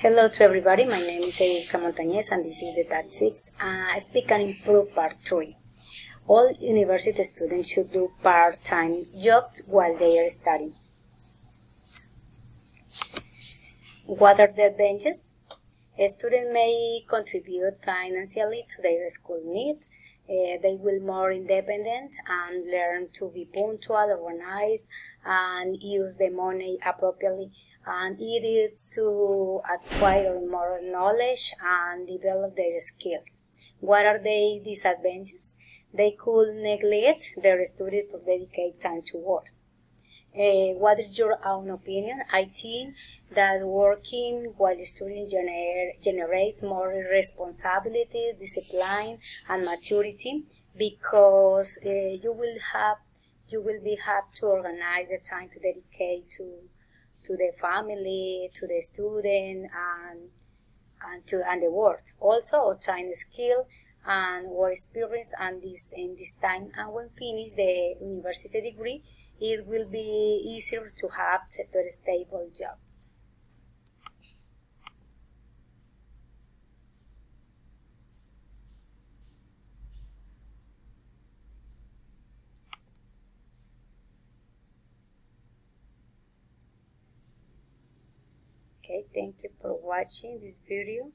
Hello to everybody, my name is Elisa Montañez and this is the Tag 6 Speak and Improve Part 3. All university students should do part-time jobs while they are studying. What are the advantages? A student may contribute financially to their school needs. They will be more independent and learn to be punctual, organized, and use the money appropriately. And it is to acquire more knowledge and develop their skills. What are the disadvantages? They could neglect their studies to dedicate time to work. What is your own opinion? I think that working while studying generates more responsibility, discipline, and maturity because you will have to organize the time to dedicate to the family, to the student, and the work. Also, obtain skill and work experience and this time. And when finish the university degree, it will be easier to have a stable job. Okay, thank you for watching this video.